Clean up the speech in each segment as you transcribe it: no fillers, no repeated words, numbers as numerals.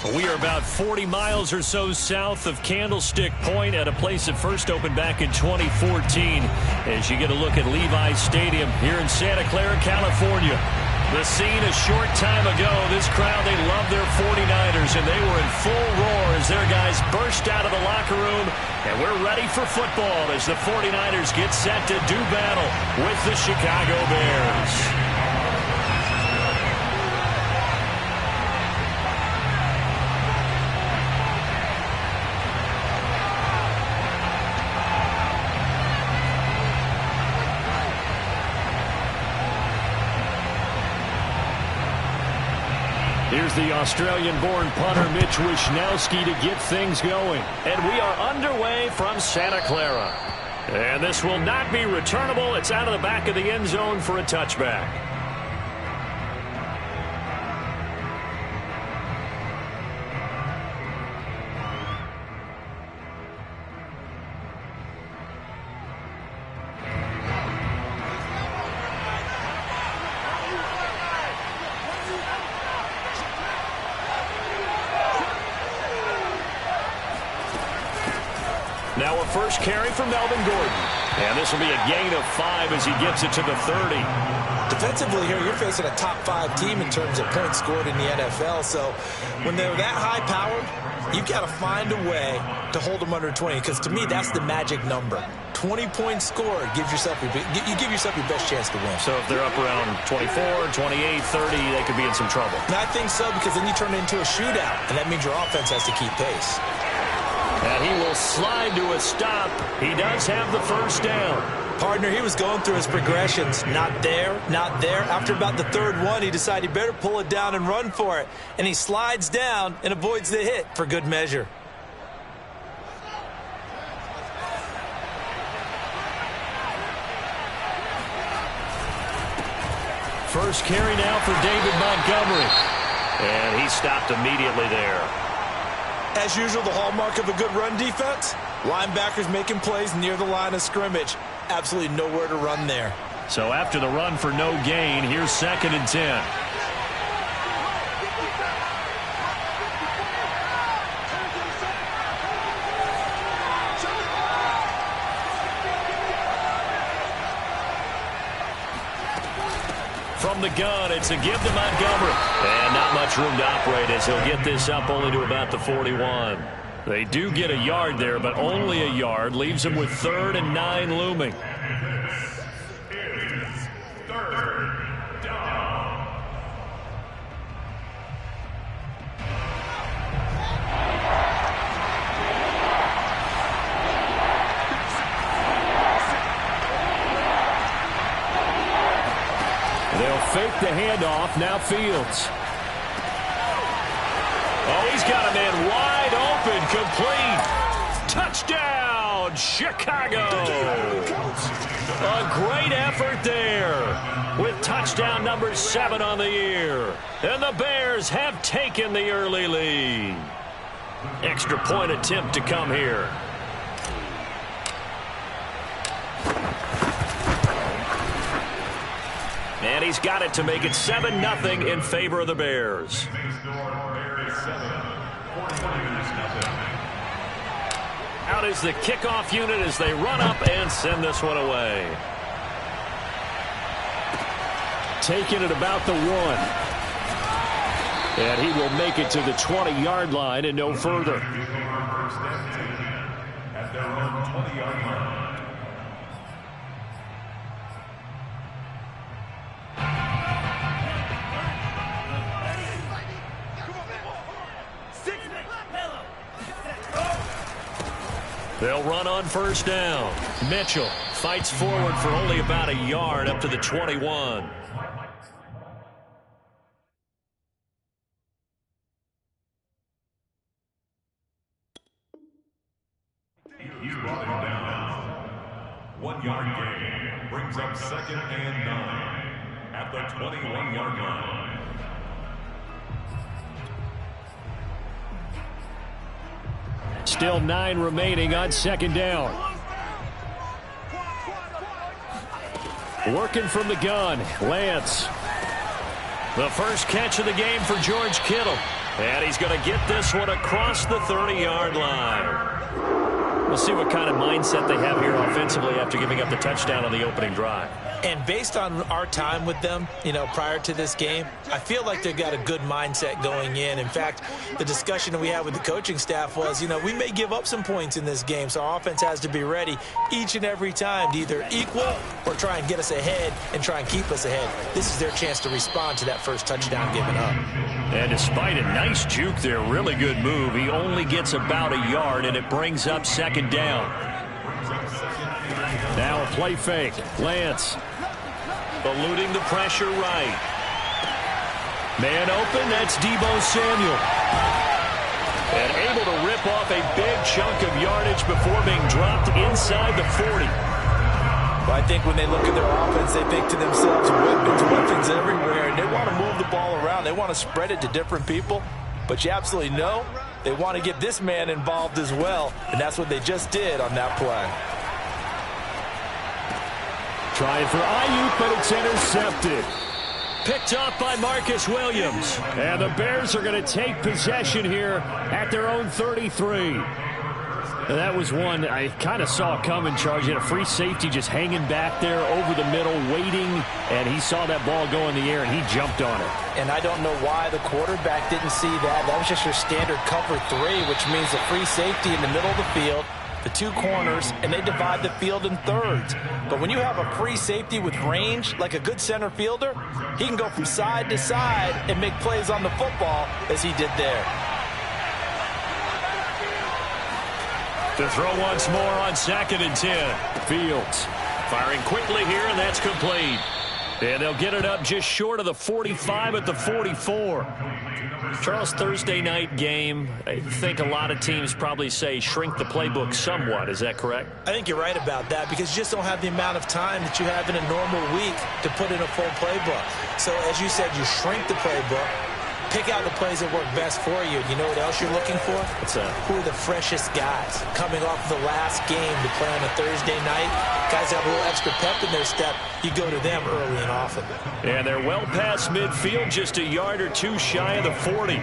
We are about 40 miles or so south of Candlestick Point at a place that first opened back in 2014 as you get a look at Levi's Stadium here in Santa Clara, California. The scene a short time ago, this crowd, they love their 49ers, and they were in full roar as their guys burst out of the locker room, and we're ready for football as the 49ers get set to do battle with the Chicago Bears. Here's the Australian-born punter Mitch Wishnowsky to get things going. And we are underway from Santa Clara. And this will not be returnable. It's out of the back of the end zone for a touchback. Now a first carry for Melvin Gordon. And this will be a gain of 5 as he gets it to the 30. Defensively here, you're facing a top 5 team in terms of points scored in the NFL. So when they're that high-powered, you've got to find a way to hold them under 20. Because to me, that's the magic number. 20 points scored gives yourself you give yourself your best chance to win. So if they're up around 24, 28, 30, they could be in some trouble. And I think so, because then you turn it into a shootout. And that means your offense has to keep pace. And he will slide to a stop. He does have the first down. Partner, he was going through his progressions. Not there, not there. After about the third one, he decided he better pull it down and run for it. And he slides down and avoids the hit for good measure. First carry now for David Montgomery. And he stopped immediately there. As usual, the hallmark of a good run defense, linebackers making plays near the line of scrimmage. Absolutely nowhere to run there. So after the run for no gain, here's 2nd and 10. From the gun, it's a give to Montgomery. And not much room to operate as he'll get this up only to about the 41. They do get a yard there, but only a yard. Leaves them with 3rd and 9 looming. Fake the handoff, now Fields. Oh, he's got a man wide open, complete. Touchdown, Chicago. A great effort there with touchdown number 7 on the year. And the Bears have taken the early lead. Extra point attempt to come here. And he's got it to make it 7-0 in favor of the Bears. Out is the kickoff unit as they run up and send this one away. Taking it about the 1. And he will make it to the 20-yard line and no further. At their own 20-yard line. They'll run on first down. Mitchell fights forward for only about a yard up to the 21. He's brought him down. 1-yard gain brings up 2nd and 9 at the 21-yard line. Still 9 remaining on 2nd down. Working from the gun, Lance. The first catch of the game for George Kittle. And he's going to get this one across the 30-yard line. We'll see what kind of mindset they have here offensively after giving up the touchdown on the opening drive. And based on our time with them, prior to this game, I feel like they've got a good mindset going in. In fact, the discussion we had with the coaching staff was, we may give up some points in this game, so our offense has to be ready each and every time to either equal or try and get us ahead and try and keep us ahead. This is their chance to respond to that first touchdown given up. And despite a nice juke there, really good move, he only gets about a yard, and it brings up second down. Now a play fake. Lance eluding the pressure right. Man open, that's Deebo Samuel. And able to rip off a big chunk of yardage before being dropped inside the 40. Well, I think when they look at their offense, they think to themselves, weapons everywhere, and they want to move the ball around. They want to spread it to different people. But you absolutely know they want to get this man involved as well, and that's what they just did on that play. Trying for Ayuk, but it's intercepted. Picked up by Marcus Williams. And the Bears are going to take possession here at their own 33. And that was one I kind of saw coming, Charge. He had a free safety just hanging back there over the middle, waiting, and he saw that ball go in the air, and he jumped on it. And I don't know why the quarterback didn't see that. That was just your standard cover 3, which means a free safety in the middle of the field, the 2 corners, and they divide the field in thirds. But when you have a free safety with range, like a good center fielder, he can go from side to side and make plays on the football as he did there. To throw once more on 2nd and 10. Fields firing quickly here, and that's complete. And they'll get it up just short of the 45 at the 44. Charles, Thursday night game, I think a lot of teams probably say shrink the playbook somewhat. Is that correct? I think you're right about that because you just don't have the amount of time that you have in a normal week to put in a full playbook. So as you said, you shrink the playbook, pick out the plays that work best for you. You know what else you're looking for? What's that? Who are the freshest guys coming off the last game to play on a Thursday night? Guys have a little extra pep in their step. You go to them early and often. And they're well past midfield, just a yard or 2 shy of the 40.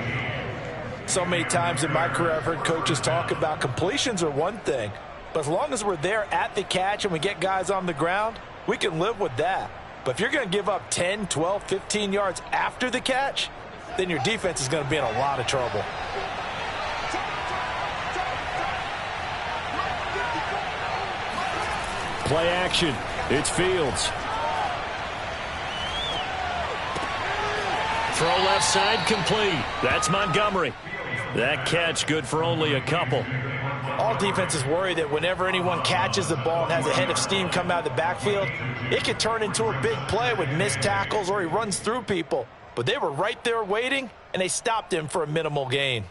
So many times in my career I've heard coaches talk about completions are one thing, but as long as we're there at the catch and we get guys on the ground, we can live with that. But if you're going to give up 10, 12, 15 yards after the catch, then your defense is going to be in a lot of trouble. Play action. It's Fields. Throw left side complete. That's Montgomery. That catch good for only a couple. All defenses worry that whenever anyone catches the ball and has a head of steam come out of the backfield, it could turn into a big play with missed tackles or he runs through people. But they were right there waiting, and they stopped him for a minimal gain.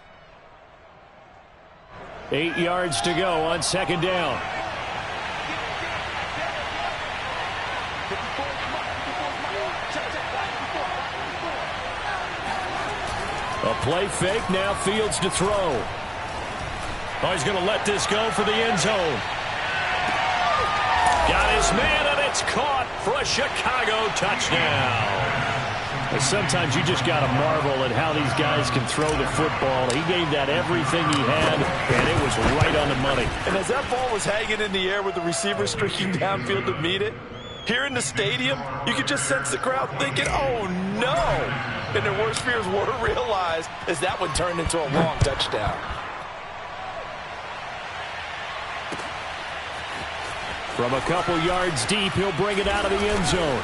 8 yards to go on 2nd down. A play fake, now Fields to throw. Oh, he's going to let this go for the end zone. Got his man, and it's caught for a Chicago touchdown. Sometimes you just got to marvel at how these guys can throw the football. He gave that everything he had, and it was right on the money. And as that ball was hanging in the air with the receiver streaking downfield to meet it, here in the stadium, you could just sense the crowd thinking, oh, no. And their worst fears were realized as that one turned into a long touchdown. From a couple yards deep, he'll bring it out of the end zone.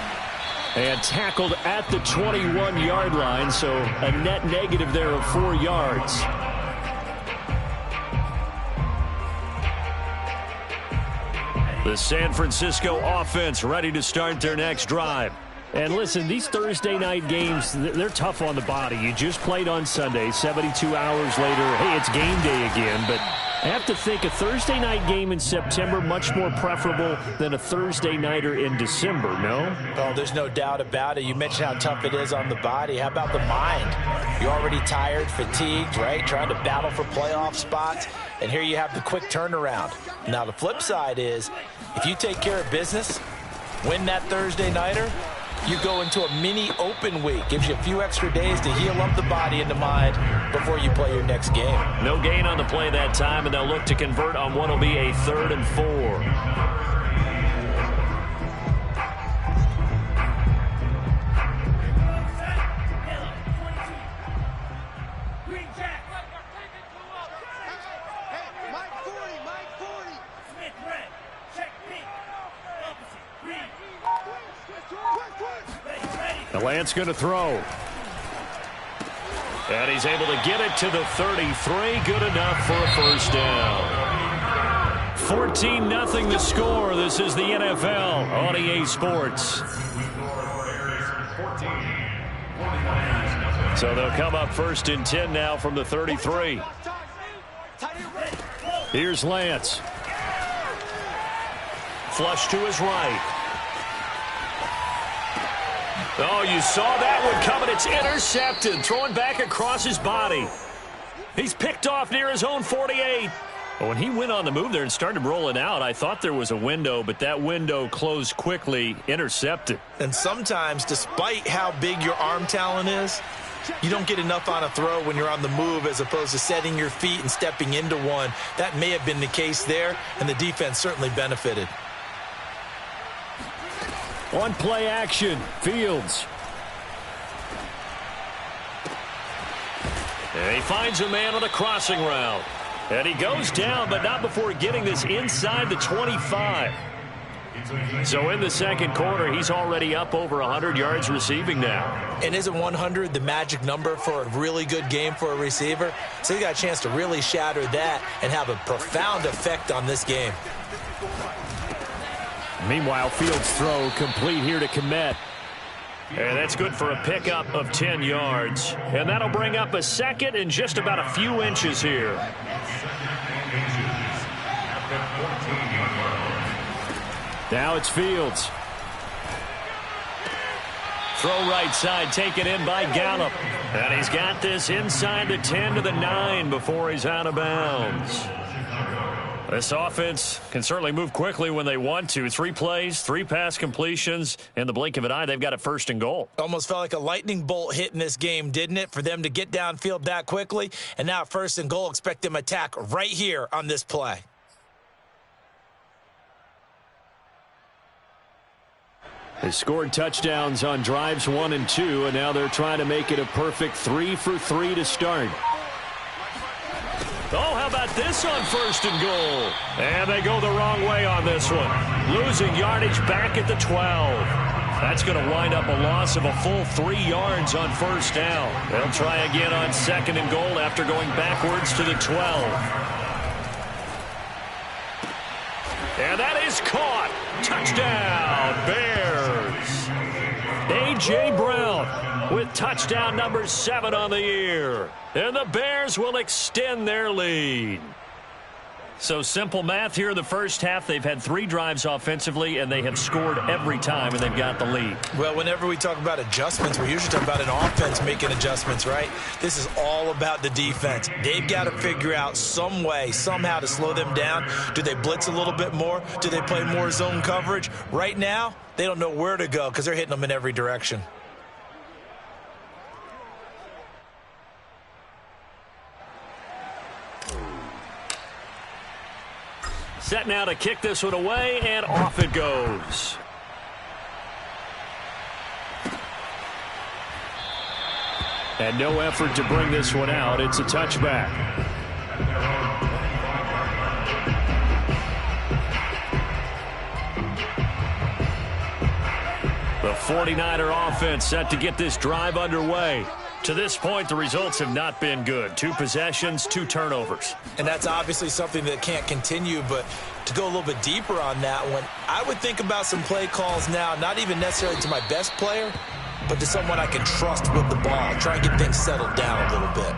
And tackled at the 21-yard line, so a net negative there of 4 yards. The San Francisco offense ready to start their next drive. And listen, these Thursday night games, they're tough on the body. You just played on Sunday, 72 hours later, hey, it's game day again, but I have to think a Thursday night game in September much more preferable than a Thursday nighter in December, no? Oh, there's no doubt about it. You mentioned how tough it is on the body. How about the mind? You're already tired, fatigued, right? Trying to battle for playoff spots. And here you have the quick turnaround. Now, the flip side is if you take care of business, win that Thursday nighter, You go into a mini open week. Gives you a few extra days to heal up the body and the mind before you play your next game. No gain on the play that time, and they'll look to convert on what will be a 3rd and 4. The Lance going to throw. And he's able to get it to the 33. Good enough for a first down. 14-0 the score. This is the NFL on EA Sports. So they'll come up 1st and 10 now from the 33. Here's Lance. Flush to his right. Oh, you saw that one coming. It's intercepted. Throwing back across his body. He's picked off near his own 48. But when he went on the move there and started rolling out, I thought there was a window, but that window closed quickly. Intercepted. And sometimes, despite how big your arm talent is, you don't get enough on a throw when you're on the move as opposed to setting your feet and stepping into one. That may have been the case there, and the defense certainly benefited. On play action, Fields. And he finds a man on a crossing route. And he goes down, but not before getting this inside the 25. So in the second quarter, he's already up over 100 yards receiving now. And isn't 100 the magic number for a really good game for a receiver? So he got a chance to really shatter that and have a profound effect on this game. Meanwhile, Fields' throw complete here to Kmet. And that's good for a pickup of 10 yards. And that'll bring up a 2nd and just about a few inches here. Now it's Fields. Throw right side, taken in by Gallup. And he's got this inside the 10 to the 9 before he's out of bounds. This offense can certainly move quickly when they want to. 3 plays, 3 pass completions. In the blink of an eye, they've got a 1st and goal. Almost felt like a lightning bolt hit in this game, didn't it? For them to get downfield that quickly. And now 1st and goal, expect them to attack right here on this play. They scored touchdowns on drives 1 and 2, and now they're trying to make it a perfect 3 for 3 to start. Oh, how about this on 1st and goal? And they go the wrong way on this one. Losing yardage back at the 12. That's going to wind up a loss of a full 3 yards on 1st down. They'll try again on 2nd and goal after going backwards to the 12. And that is caught. Touchdown, Bears. A.J. Brown with touchdown number 7 on the year. And the Bears will extend their lead. So simple math here in the first half. They've had 3 drives offensively, and they have scored every time, and they've got the lead. Well, whenever we talk about adjustments, we're usually talking about an offense making adjustments, right? This is all about the defense. They've got to figure out some way, somehow to slow them down. Do they blitz a little bit more? Do they play more zone coverage? Right now, they don't know where to go because they're hitting them in every direction. Set now to kick this one away, and off it goes. And no effort to bring this one out. It's a touchback. The 49er offense set to get this drive underway. To this point, the results have not been good. 2 possessions, 2 turnovers. And that's obviously something that can't continue, but to go a little bit deeper on that one, I would think about some play calls now, not even necessarily to my best player, but to someone I can trust with the ball. Try and get things settled down a little bit.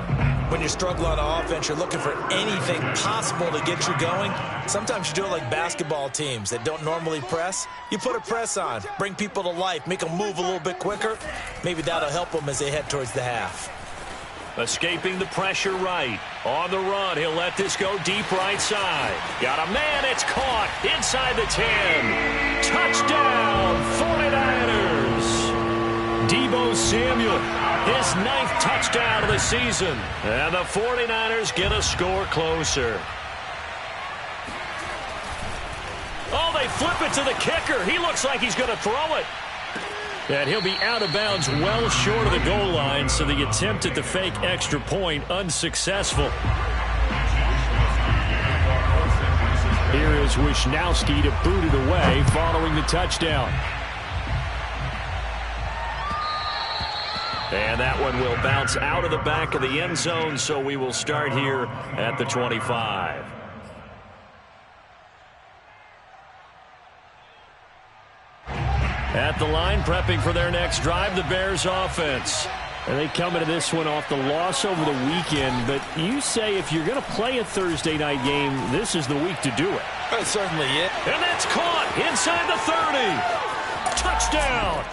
When you're struggling on offense, you're looking for anything possible to get you going. Sometimes you do it like basketball teams that don't normally press. You put a press on, bring people to life, make them move a little bit quicker. Maybe that'll help them as they head towards the half. Escaping the pressure right. On the run, he'll let this go deep right side. Got a man, it's caught inside the 10. Touchdown, 49ers. Deebo Samuel, his 9th touchdown of the season. And the 49ers get a score closer. Oh, they flip it to the kicker. He looks like he's going to throw it. And he'll be out of bounds well short of the goal line, so the attempt at the fake extra point unsuccessful. Here is Wisnowski to boot it away following the touchdown. And that one will bounce out of the back of the end zone, so we will start here at the 25. At the line, prepping for their next drive, the Bears offense. And they come into this one off the loss over the weekend, but you say if you're going to play a Thursday night game, this is the week to do it. That's certainly it. And that's caught inside the 30. Touchdown.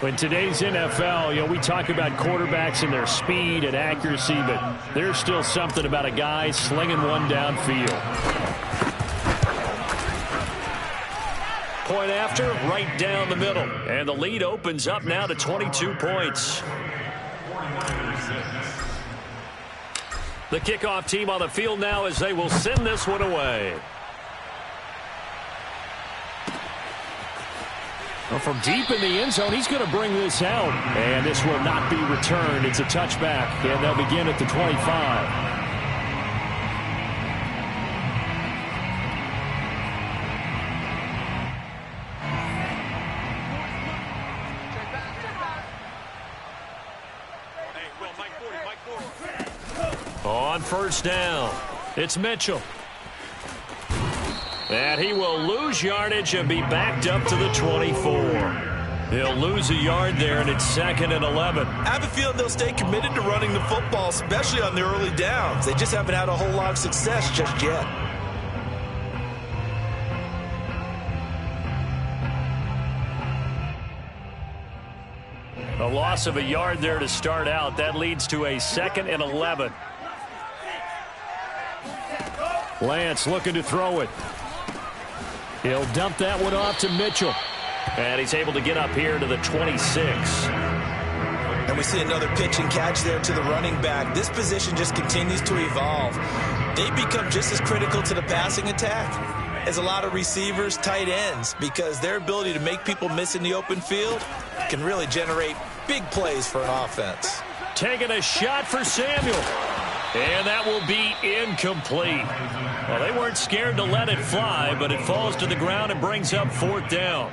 In today's NFL, we talk about quarterbacks and their speed and accuracy, but there's still something about a guy slinging one downfield. Point after, right down the middle. And the lead opens up now to 22 points. The kickoff team on the field now as they will send this one away. Well, from deep in the end zone, he's going to bring this out. And this will not be returned. It's a touchback, and they'll begin at the 25. On first down, it's Mitchell. And he will lose yardage and be backed up to the 24. He'll lose a yard there, and it's 2nd and 11. I have a feeling they'll stay committed to running the football, especially on the early downs. They just haven't had a whole lot of success just yet. A loss of a yard there to start out. That leads to a 2nd and 11. Lance looking to throw it. He'll dump that one off to Mitchell. And he's able to get up here to the 26. And we see another pitch and catch there to the running back. This position just continues to evolve. They become just as critical to the passing attack as a lot of receivers, tight ends, because their ability to make people miss in the open field can really generate big plays for an offense. Taking a shot for Samuel. And that will be incomplete. Well, they weren't scared to let it fly, but it falls to the ground and brings up 4th down.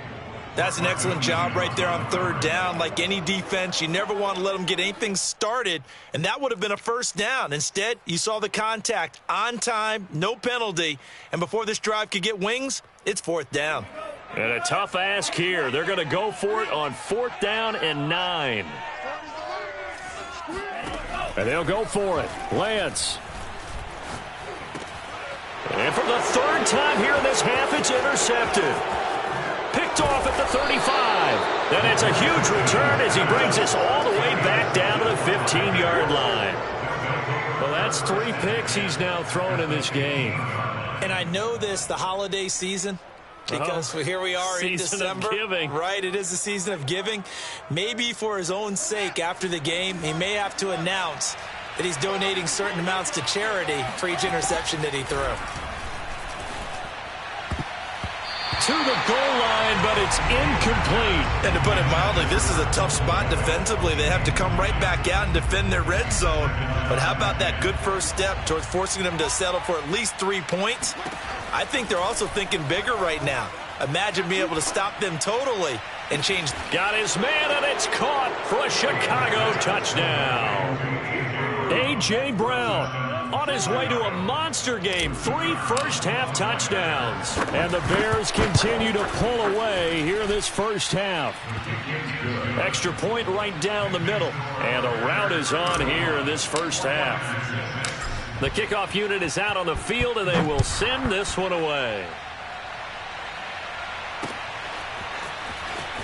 That's an excellent job right there on 3rd down. Like any defense, you never want to let them get anything started, and that would have been a 1st down. Instead, you saw the contact on time, no penalty, and before this drive could get wings, it's 4th down. And a tough ask here. They're going to go for it on 4th down and 9. And they'll go for it. Lance. And for the 3rd time here in this half, it's intercepted. Picked off at the 35. Then it's a huge return as he brings us all the way back down to the 15-yard line. Well, that's 3 picks he's now thrown in this game. And I know this, the holiday season, because here we are in December. Right, it is the season of giving. Maybe for his own sake after the game, he may have to announce that he's donating certain amounts to charity for each interception that he threw. To the goal line, but it's incomplete. And to put it mildly, this is a tough spot defensively. They have to come right back out and defend their red zone. But how about that good first step towards forcing them to settle for at least 3 points? I think they're also thinking bigger right now. Imagine being able to stop them totally and change. Got his man, and it's caught for a Chicago touchdown. A.J. Brown on his way to a monster game. 3 first-half touchdowns. And the Bears continue to pull away here in this first half. Extra point right down the middle. And a rout is on here in this first half. The kickoff unit is out on the field, and they will send this one away.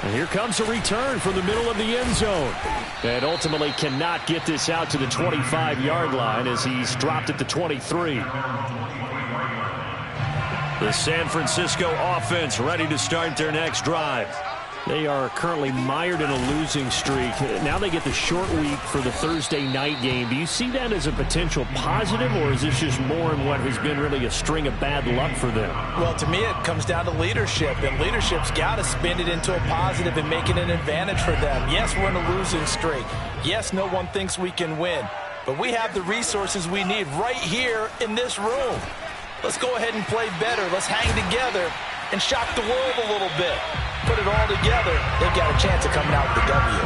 And here comes a return from the middle of the end zone. And ultimately cannot get this out to the 25-yard line as he's dropped at the 23. The San Francisco offense ready to start their next drive. They are currently mired in a losing streak. Now they get the short week for the Thursday night game. Do you see that as a potential positive, or is this just more in what has been really a string of bad luck for them? Well, to me, it comes down to leadership, and leadership's got to spin it into a positive and make it an advantage for them. Yes, we're in a losing streak. Yes, no one thinks we can win, but we have the resources we need right here in this room. Let's go ahead and play better. Let's hang together and shock the world a little bit. Put it all together, they've got a chance of coming out with the W.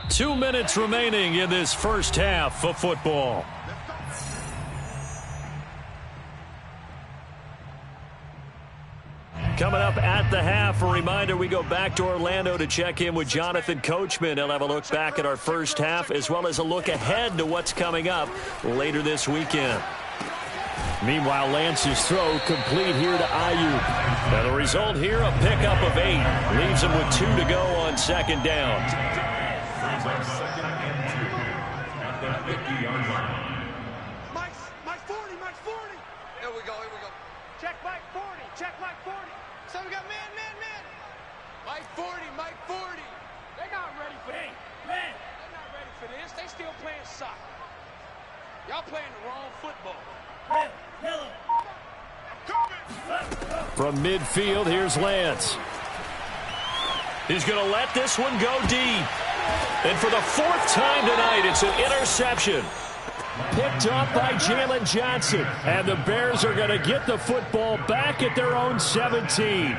2 minutes remaining in this first half of football. Coming up at the half, a reminder, we go back to Orlando to check in with Jonathan Coachman. He'll have a look back at our first half as well as a look ahead to what's coming up later this weekend. Meanwhile, Lance's throw complete here to Ayuk. And the result here, a pickup of 8. Leaves him with 2 to go on second down. Brings up second and 2 at the 50-yard line. Mike 40, Mike 40. Here we go. Check Mike 40, check Mike 40. So we got man. Mike 40. They're not ready for this. Man. They're not ready for this. They still playing soccer. Y'all playing the wrong football. From midfield, here's Lance. He's going to let this one go deep. And for the 4th time tonight, it's an interception. Picked up by Jalen Johnson. And the Bears are going to get the football back at their own 17.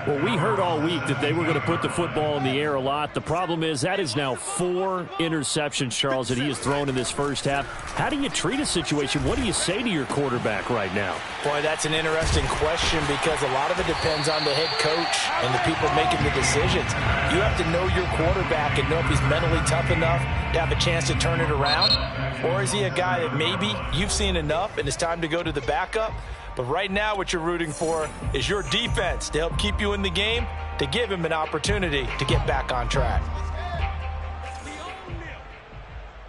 Well, we heard all week that they were going to put the football in the air a lot. The problem is that is now 4 interceptions, Charles, that he has thrown in this first half. How do you treat a situation? What do you say to your quarterback right now? Boy, that's an interesting question because a lot of it depends on the head coach and the people making the decisions. You have to know your quarterback and know if he's mentally tough enough to have a chance to turn it around. Or is he a guy that maybe you've seen enough and it's time to go to the backup? But right now what you're rooting for is your defense to help keep you in the game, to give him an opportunity to get back on track.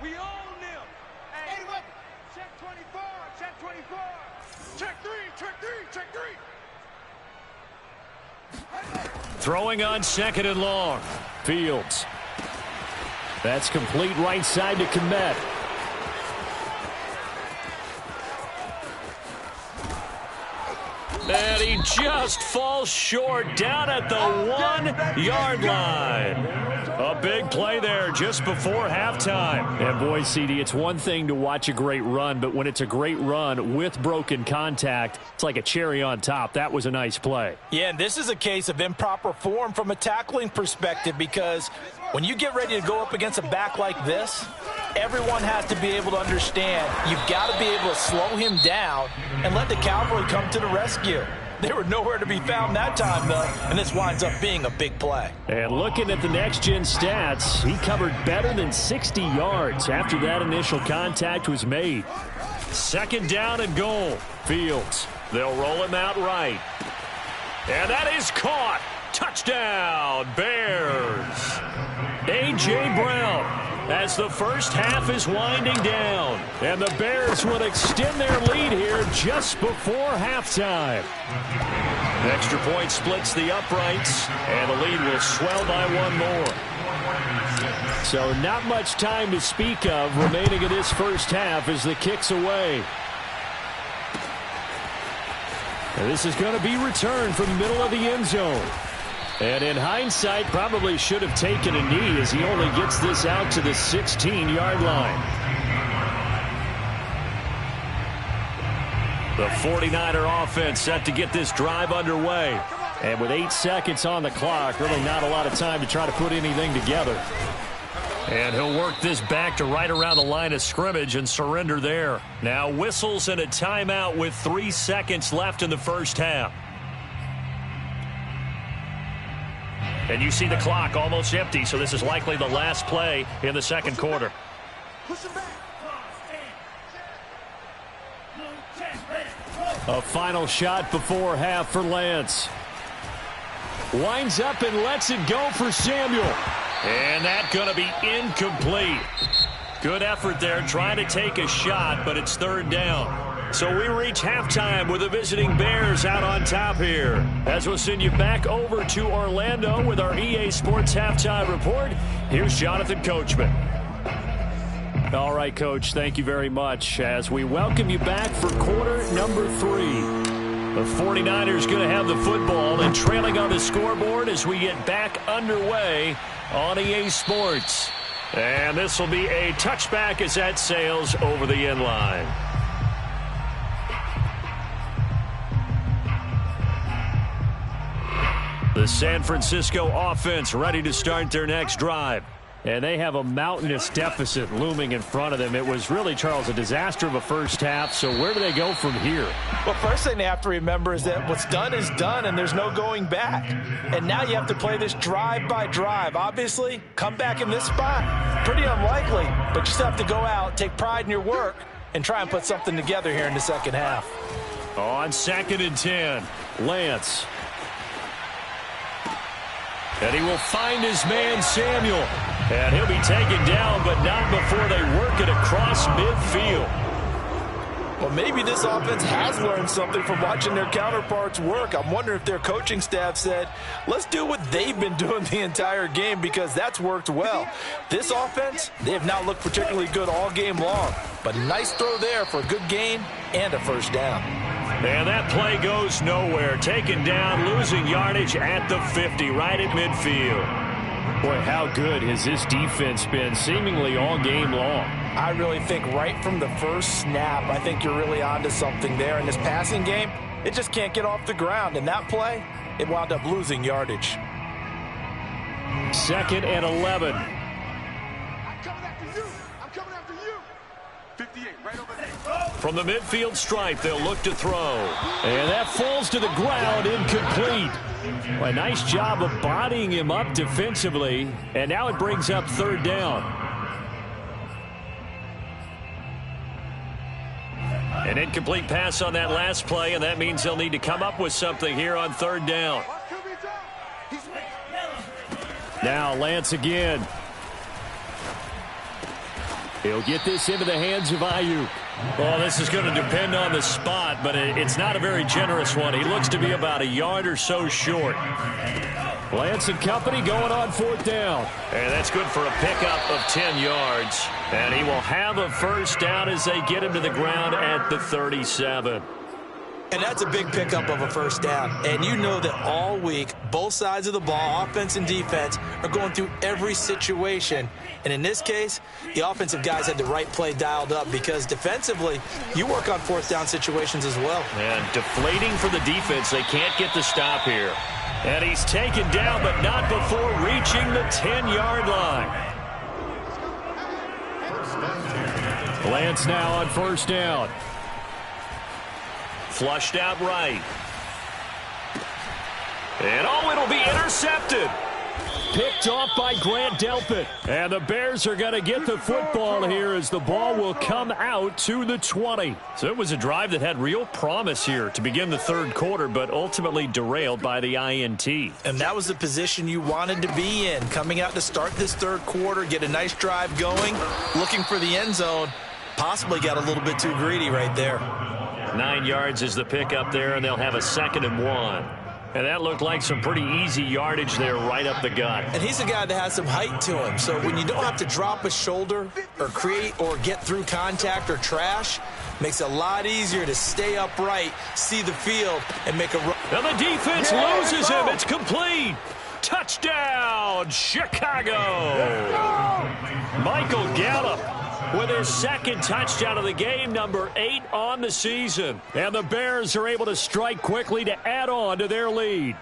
We own them. Hey, check 24, check 24. Check 3. Throwing on second and long. Fields. That's complete right side to Kmet. And he just falls short down at the 1-yard line. A big play there just before halftime. And boy, CD, it's one thing to watch a great run, but when it's a great run with broken contact, it's like a cherry on top. That was a nice play. Yeah, and this is a case of improper form from a tackling perspective because when you get ready to go up against a back like this, everyone has to be able to understand you've got to be able to slow him down and let the cavalry come to the rescue. They were nowhere to be found that time, though, and this winds up being a big play. And looking at the next-gen stats, he covered better than 60 yards after that initial contact was made. Second down and goal. Fields. They'll roll him out right. And that is caught. Touchdown, Bears. A.J. Brown. As the first half is winding down. And the Bears will extend their lead here just before halftime. Extra point splits the uprights, and the lead will swell by 1 more. So not much time to speak of remaining in this first half as the kick's away. And this is going to be returned from the middle of the end zone. And in hindsight, probably should have taken a knee as he only gets this out to the 16-yard line. The 49er offense set to get this drive underway. And with 8 seconds on the clock, really not a lot of time to try to put anything together. And he'll work this back to right around the line of scrimmage and surrender there. Now whistles and a timeout with 3 seconds left in the first half. And you see the clock almost empty, so this is likely the last play in the second quarter. A final shot before half for Lance. Winds up and lets it go for Samuel. And that's going to be incomplete. Good effort there trying to take a shot, but it's third down. So we reach halftime with the visiting Bears out on top here. As we'll send you back over to Orlando with our EA Sports Halftime Report, here's Jonathan Coachman. All right, Coach, thank you very much as we welcome you back for quarter number 3. The 49ers going to have the football and trailing on the scoreboard as we get back underway on EA Sports. And this will be a touchback as that sails over the end line. The San Francisco offense ready to start their next drive. And they have a mountainous deficit looming in front of them. It was really, Charles, a disaster of a first half. So where do they go from here? Well, first thing they have to remember is that what's done is done, and there's no going back. And now you have to play this drive by drive. Obviously, come back in this spot, pretty unlikely. But you still have to go out, take pride in your work, and try and put something together here in the second half. On 2nd and 10, Lance. And he will find his man, Samuel. And he'll be taken down, but not before they work it across midfield. Well, maybe this offense has learned something from watching their counterparts work. I'm wondering if their coaching staff said, let's do what they've been doing the entire game, because that's worked well. This offense, they have not looked particularly good all game long. But nice throw there for a good gain and a first down. And that play goes nowhere. Taken down, losing yardage at the 50, right at midfield. Boy, how good has this defense been seemingly all game long? I really think right from the first snap, I think you're really onto something there. In this passing game, it just can't get off the ground. And that play, it wound up losing yardage. 2nd and 11. I'm coming after you. I'm coming after you. 58, right over there. From the midfield stripe, they'll look to throw. And that falls to the ground, incomplete. A nice job of bodying him up defensively. And now it brings up 3rd down. An incomplete pass on that last play, and that means they'll need to come up with something here on 3rd down. Now Lance again. He'll get this into the hands of Ayuk. Well, this is going to depend on the spot, but it's not a very generous one. He looks to be about a yard or so short. Lance and company going on 4th down. And that's good for a pickup of 10 yards. And he will have a first down as they get him to the ground at the 37. And that's a big pickup of a first down. And you know that all week, both sides of the ball, offense and defense, are going through every situation. And in this case, the offensive guys had the right play dialed up, because defensively, you work on 4th down situations as well. And deflating for the defense. They can't get the stop here. And he's taken down, but not before reaching the 10-yard line. Lance now on 1st down. Flushed out right. And it'll be intercepted. Picked off by Grant Delpit. And the Bears are going to get the football here as the ball will come out to the 20. So it was a drive that had real promise here to begin the 3rd quarter, but ultimately derailed by the INT. And that was the position you wanted to be in, coming out to start this 3rd quarter, get a nice drive going, looking for the end zone. Possibly got a little bit too greedy right there. 9 yards is the pickup there, and they'll have a 2nd and 1. And that looked like some pretty easy yardage there right up the gut. And he's a guy that has some height to him. So when you don't have to drop a shoulder or create or get through contact or trash, makes it a lot easier to stay upright, see the field, and make a run. Now the defense loses him. It's complete. Touchdown, Chicago. Michael Gallup with his 2nd touchdown of the game, number 8 on the season. And the Bears are able to strike quickly to add on to their lead.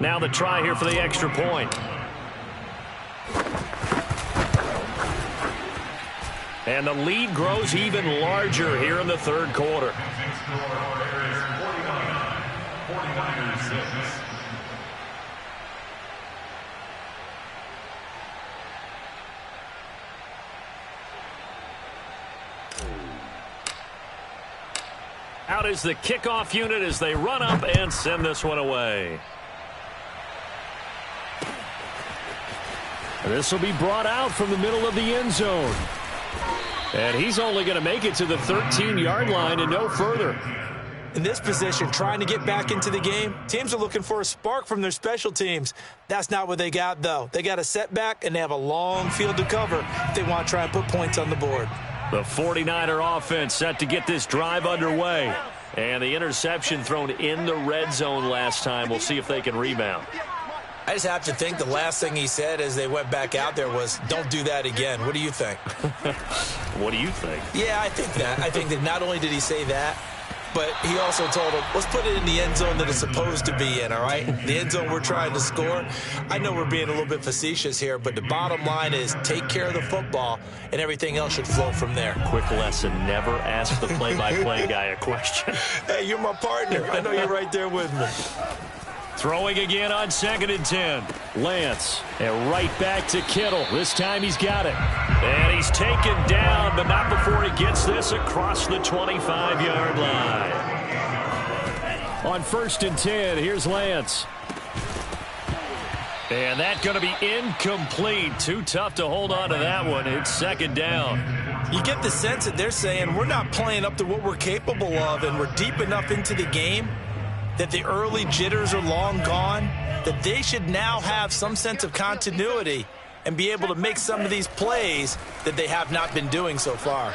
Now the try here for the extra point. And the lead grows even larger here in the 3rd quarter. 49ers 6. Out is the kickoff unit as they run up and send this one away. This will be brought out from the middle of the end zone. And he's only going to make it to the 13-yard line and no further. In this position, trying to get back into the game, teams are looking for a spark from their special teams. That's not what they got, though. They got a setback, and they have a long field to cover if they want to try and put points on the board. The 49er offense set to get this drive underway. And the interception thrown in the red zone last time. We'll see if they can rebound. I just have to think the last thing he said as they went back out there was, don't do that again. What do you think? What do you think? Yeah, I think that. I think that not only did he say that, but he also told him, let's put it in the end zone that it's supposed to be in, all right? The end zone we're trying to score. I know we're being a little bit facetious here, but the bottom line is take care of the football, and everything else should flow from there. Quick lesson, never ask the play-by-play guy a question. Hey, you're my partner. I know you're right there with me. Throwing again on 2nd and 10. Lance, and right back to Kittle. This time he's got it. And he's taken down, but not before he gets this across the 25-yard line. On 1st and 10, here's Lance. And that's going to be incomplete. Too tough to hold on to that one. It's 2nd down. You get the sense that they're saying we're not playing up to what we're capable of, and we're deep enough into the game that the early jitters are long gone, that they should now have some sense of continuity and be able to make some of these plays that they have not been doing so far.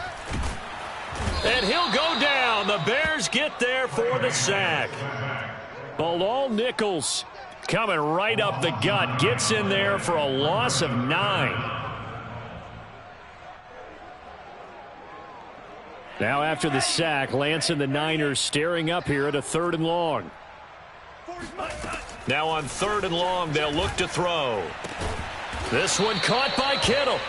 And he'll go down. The Bears get there for the sack. Bilal Nichols coming right up the gut. Gets in there for a loss of 9. Now after the sack, Lance and the Niners staring up here at a 3rd and long. Now on 3rd and long, they'll look to throw. This one caught by Kittle.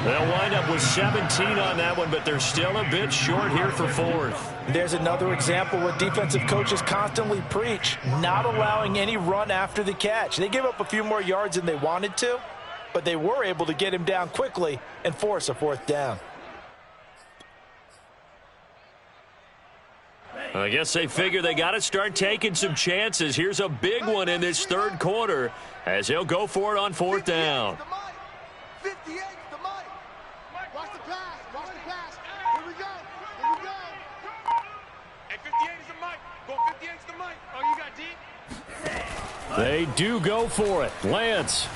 They'll wind up with 17 on that one, but they're still a bit short here for 4th. There's another example what defensive coaches constantly preach, not allowing any run after the catch. They gave up a few more yards than they wanted to, but they were able to get him down quickly and force a 4th down. I guess they figure they got to start taking some chances. Here's a big one in this 3rd quarter as they'll go for it on 4th down. 58 to Mike. Watch the pass. Watch the pass. Here we go. Here we go. And 58 is to Mike. Go 58 to Mike. Oh, you got deep? They do go for it. Lance.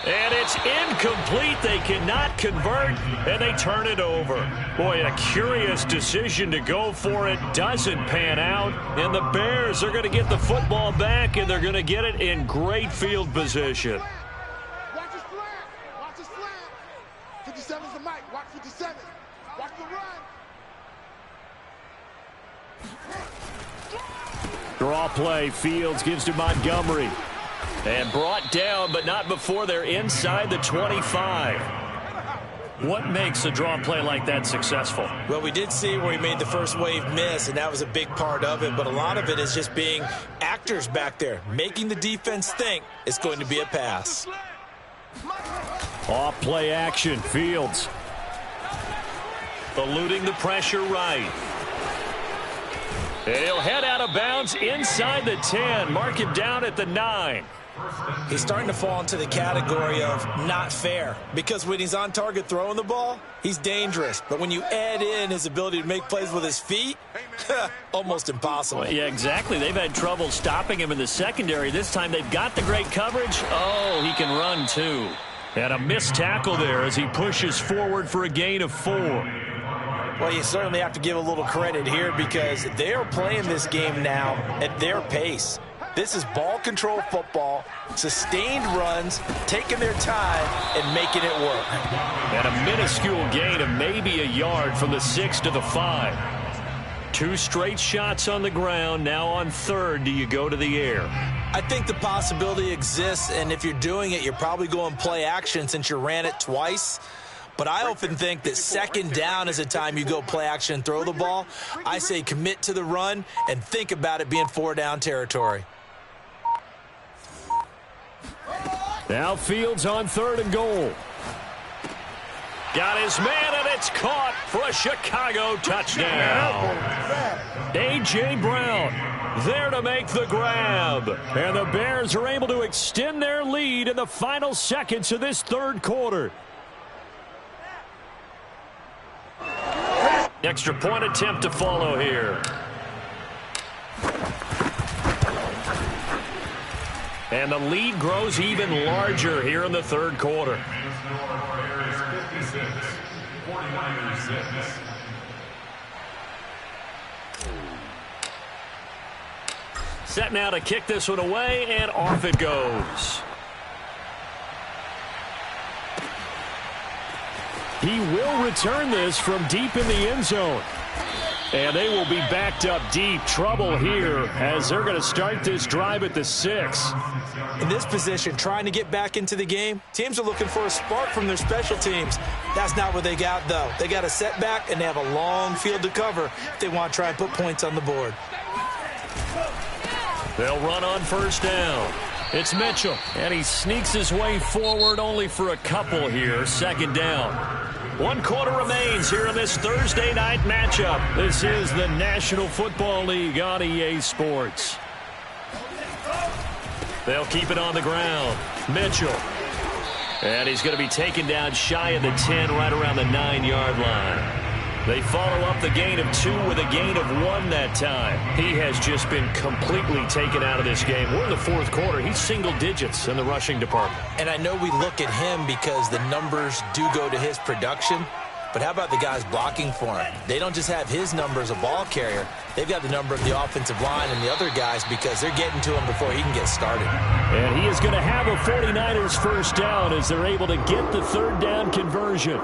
And it's incomplete. They cannot convert, and they turn it over. Boy, a curious decision to go for it. Doesn't pan out, and the Bears are going to get the football back, and they're going to get it in great field position. Watch his flat. Watch his flat. 57's to Mike. Watch 57. Watch the run. Draw play. Fields gives to Montgomery. And brought down, but not before they're inside the 25. What makes a draw play like that successful? Well, we did see where he made the first wave miss, and that was a big part of it. But a lot of it is just being actors back there, making the defense think it's going to be a pass. Off play action. Fields. Eluding the pressure right. And he'll head out of bounds inside the 10. Mark him down at the 9. He's starting to fall into the category of not fair, because when he's on target throwing the ball, he's dangerous. But when you add in his ability to make plays with his feet, almost impossible. Well, yeah, exactly. They've had trouble stopping him in the secondary. This time they've got the great coverage. Oh, he can run too. And a missed tackle there as he pushes forward for a gain of 4. Well, you certainly have to give a little credit here because they are playing this game now at their pace. This is ball control football, sustained runs, taking their time, and making it work. And a minuscule gain of maybe a yard from the 6 to the 5. 2 straight shots on the ground. Now on 3rd, do you go to the air? I think the possibility exists, and if you're doing it, you're probably going play action since you ran it twice. But I often think that 2nd down is a time you go play action and throw the ball. I say commit to the run and think about it being 4-down territory. Now Fields on 3rd and goal. Got his man, and it's caught for a Chicago touchdown. A.J. Brown there to make the grab. And the Bears are able to extend their lead in the final seconds of this third quarter. Extra point attempt to follow here. And the lead grows even larger here in the third quarter. Set now to kick this one away, and off it goes. He will return this from deep in the end zone. And they will be backed up deep. Trouble here as they're going to start this drive at the 6. In this position, trying to get back into the game, teams are looking for a spark from their special teams. That's not what they got, though. They got a setback, and they have a long field to cover if they want to try and put points on the board. They'll run on first down. It's Mitchell, and he sneaks his way forward only for a couple here. Second down. 1 quarter remains here in this Thursday night matchup. This is the National Football League on EA Sports. They'll keep it on the ground. Mitchell. And he's going to be taken down shy of the 10, right around the 9-yard line. They follow up the gain of 2 with a gain of 1 that time. He has just been completely taken out of this game. We're in the fourth quarter. He's single digits in the rushing department. And I know we look at him because the numbers do go to his production. But how about the guys blocking for him? They don't just have his number as a ball carrier. They've got the number of the offensive line and the other guys because they're getting to him before he can get started. And he is going to have a 49ers first down as they're able to get the third down conversion.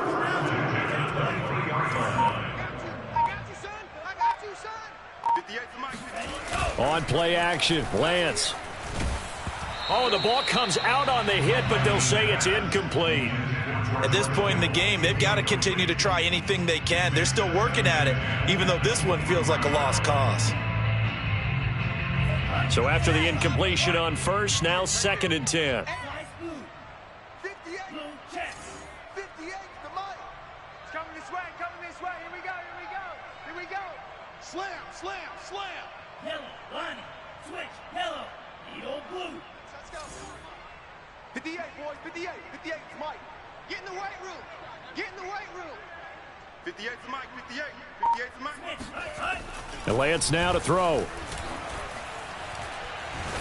On play action, Lance. Oh, the ball comes out on the hit, but they'll say it's incomplete. At this point in the game, they've got to continue to try anything they can. They're still working at it, even though this one feels like a lost cause. So after the incompletion on first, now 2nd and 10. 58, the mic. It's coming this way, Here we go. Slam. Yellow, Lonnie, switch, yellow, Edo blue. Let's go. 58, boys, 58, it's Mike. Get in the weight room. 58's Mike, 58's Mike. And Lance now to throw.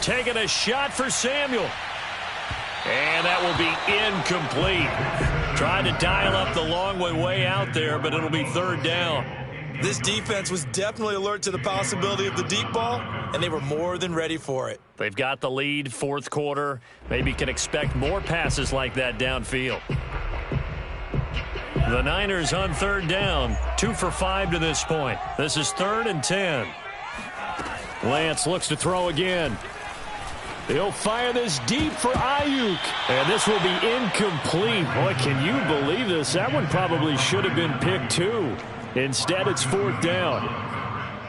Taking a shot for Samuel. And that will be incomplete. Trying to dial up the long way out there, but it'll be third down. This defense was definitely alert to the possibility of the deep ball, and they were more than ready for it. They've got the lead, fourth quarter. Maybe can expect more passes like that downfield. The Niners on third down, 2 for 5 to this point. This is 3rd and 10. Lance looks to throw again. He'll fire this deep for Ayuk. And this will be incomplete. Boy, can you believe this? That one probably should have been picked too. Instead, it's 4th down.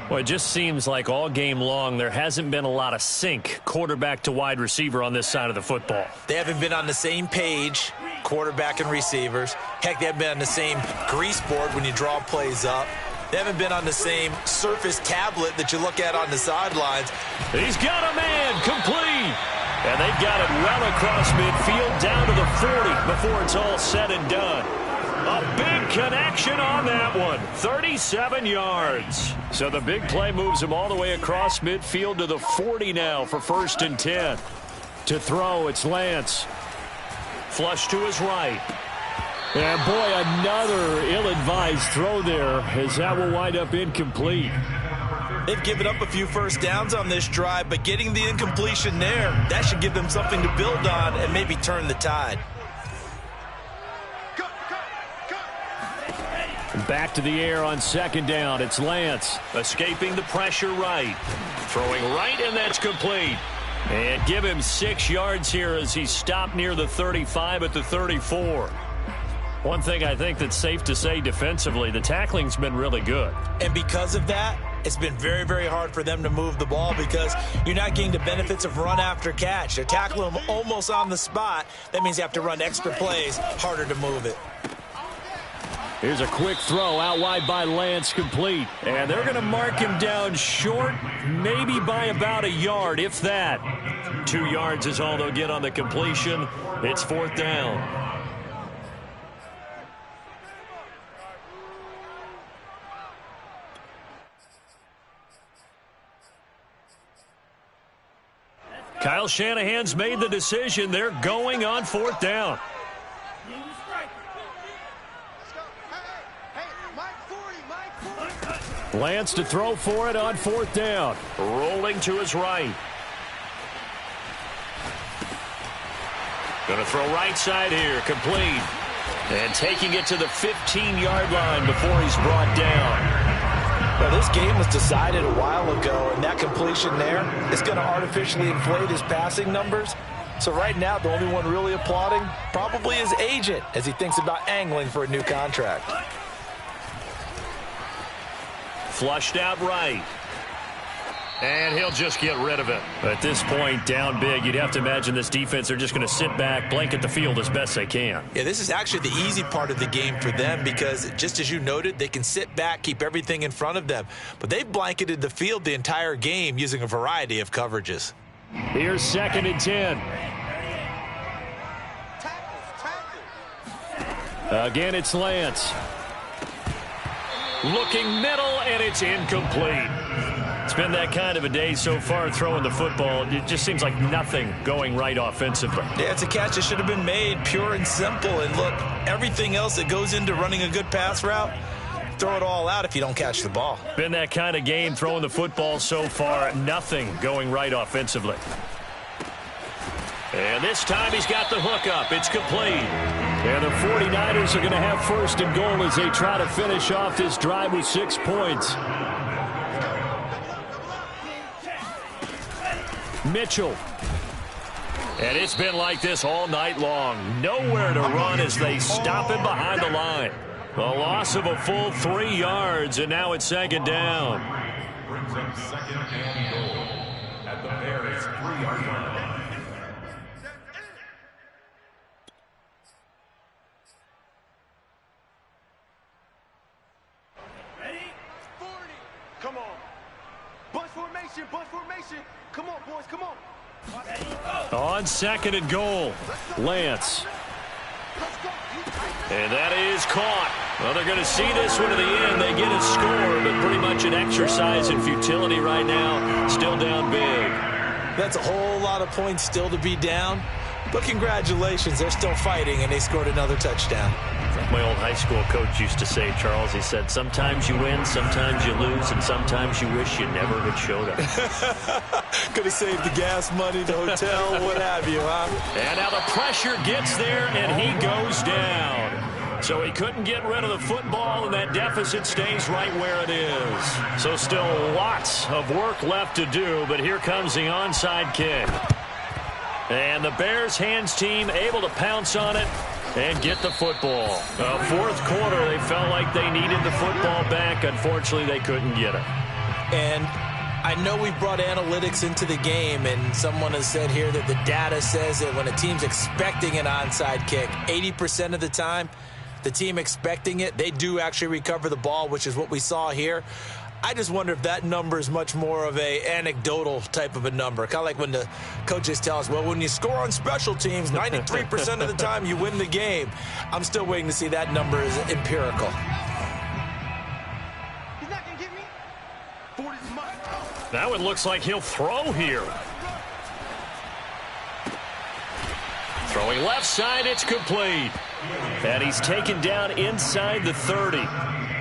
Well, it just seems like all game long there hasn't been a lot of sync quarterback to wide receiver on this side of the football. They haven't been on the same page, quarterback and receivers. Heck, they haven't been on the same grease board when you draw plays up. They haven't been on the same surface tablet that you look at on the sidelines. He's got a man, complete. And they've got it well across midfield down to the 40 before it's all said and done. A big connection on that one, 37 yards. So the big play moves him all the way across midfield to the 40 now for 1st and 10. To throw, it's Lance. Flush to his right. And boy, another ill-advised throw there as that will wind up incomplete. They've given up a few first downs on this drive, but getting the incompletion there, that should give them something to build on and maybe turn the tide. Back to the air on 2nd down. It's Lance escaping the pressure right. Throwing right, and that's complete. And give him 6 yards here as he stopped near the 35 at the 34. One thing I think that's safe to say defensively, the tackling's been really good. And because of that, it's been very, very hard for them to move the ball because you're not getting the benefits of run after catch. They're tackling them almost on the spot. That means you have to run extra plays, harder to move it. Here's a quick throw out wide by Lance, complete. And they're going to mark him down short, maybe by about a yard, if that. 2 yards is all they'll get on the completion. It's 4th down. Kyle Shanahan's made the decision. They're going on 4th down. Lance to throw for it on 4th down. Rolling to his right. Going to throw right side here. Complete. And taking it to the 15-yard line before he's brought down. Well, this game was decided a while ago, and that completion there is going to artificially inflate his passing numbers. So right now, the only one really applauding probably his agent as he thinks about angling for a new contract. Flushed out right. And he'll just get rid of it. At this point, down big, you'd have to imagine this defense are just going to sit back, blanket the field as best they can. Yeah, this is actually the easy part of the game for them because, just as you noted, they can sit back, keep everything in front of them. But they've blanketed the field the entire game using a variety of coverages. Here's 2nd and 10. Again, it's Lance. Looking middle, and it's incomplete. It's been that kind of a day so far throwing the football. It just seems like nothing going right offensively. Yeah, it's a catch that should have been made, pure and simple. And look, everything else that goes into running a good pass route, throw it all out if you don't catch the ball. Been that kind of game throwing the football so far. Nothing going right offensively. And this time he's got the hook up. It's complete. And the 49ers are going to have 1st and goal as they try to finish off this drive with 6 points. Mitchell. And it's been like this all night long. Nowhere to run as they stop him behind the line. A loss of a full 3 yards, and now it's 2nd down. Brings up 2nd and goal at the Bears' 3-yard line. Ready? 40. Come on. Bunch formation, bunch formation. Come on, boys, come on. On 2nd and goal, Lance. And that is caught. Well, they're going to see this one to the end. They get a score, but pretty much an exercise in futility right now. Still down big. That's a whole lot of points still to be down. But congratulations, they're still fighting, and they scored another touchdown. My old high school coach used to say, Charles, he said, sometimes you win, sometimes you lose, and sometimes you wish you never had showed up. Could have saved the gas money, the hotel, what have you, huh? And now the pressure gets there, and he goes down. So he couldn't get rid of the football, and that deficit stays right where it is. So still lots of work left to do, but here comes the onside kick. And the Bears hands team able to pounce on it and get the football. 4th quarter, they felt like they needed the football back. Unfortunately, they couldn't get it. And I know we brought analytics into the game, and someone has said here that the data says that when a team's expecting an onside kick, 80% of the time, the team expecting it, they do actually recover the ball, which is what we saw here. I just wonder if that number is much more of a anecdotal type of a number. Kind of like when the coaches tell us, well, when you score on special teams, 93% of the time you win the game. I'm still waiting to see that number is empirical. He's not going to get me. 40's mine. That one looks like he'll throw here. Throwing left side, it's complete. And he's taken down inside the 30.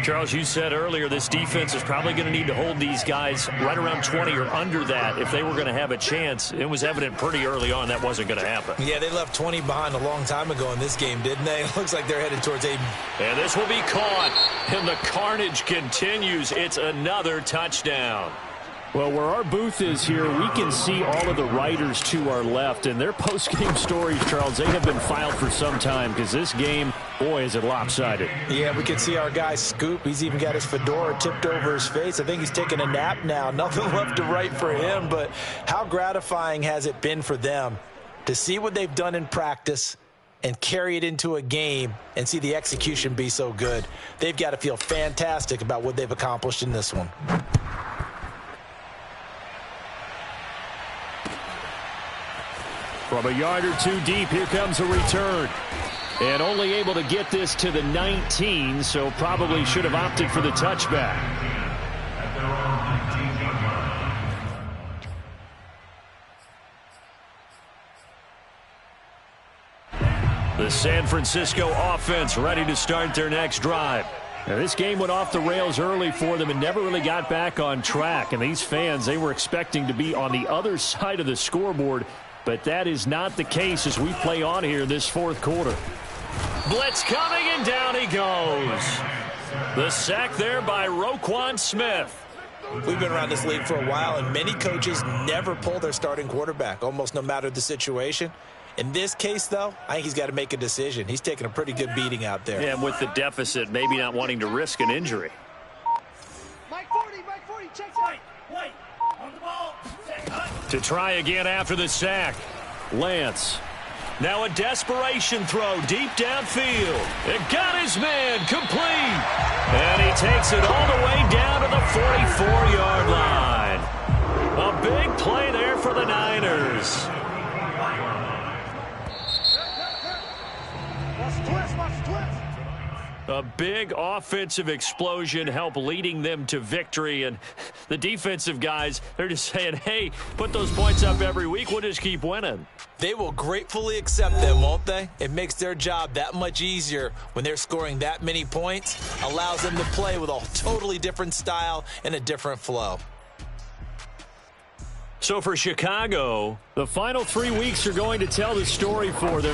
Charles, you said earlier this defense is probably going to need to hold these guys right around 20 or under that if they were going to have a chance. It was evident pretty early on that wasn't going to happen. Yeah, they left 20 behind a long time ago in this game, didn't they? It looks like they're headed towards 8. And this will be caught, and the carnage continues. It's another touchdown. Well, where our booth is here, we can see all of the writers to our left, and their post-game stories, Charles, they have been filed for some time because this game, boy, is it lopsided. Yeah, we can see our guy Scoop. He's even got his fedora tipped over his face. I think he's taking a nap now. Nothing left to write for him, but how gratifying has it been for them to see what they've done in practice and carry it into a game and see the execution be so good. They've got to feel fantastic about what they've accomplished in this one. From a yard or two deep, here comes a return. And only able to get this to the 19, so probably should have opted for the touchback. The San Francisco offense ready to start their next drive. Now, this game went off the rails early for them and never really got back on track. And these fans, they were expecting to be on the other side of the scoreboard, but that is not the case as we play on here in this fourth quarter. Blitz coming, and down he goes. The sack there by Roquan Smith. We've been around this league for a while, and many coaches never pull their starting quarterback, almost no matter the situation. In this case, though, I think he's got to make a decision. He's taking a pretty good beating out there. Yeah, and with the deficit, maybe not wanting to risk an injury. Mike 40, check it. Wait, on the ball. To try again after the sack. Lance. Now a desperation throw deep downfield. It got his man complete. And he takes it all the way down to the 44-yard line. A big play there for the Niners. A big offensive explosion helped leading them to victory. And the defensive guys, they're just saying, hey, put those points up every week. We'll just keep winning. They will gratefully accept them, won't they? It makes their job that much easier when they're scoring that many points. Allows them to play with a totally different style and a different flow. So for Chicago, the final 3 weeks are going to tell the story for them.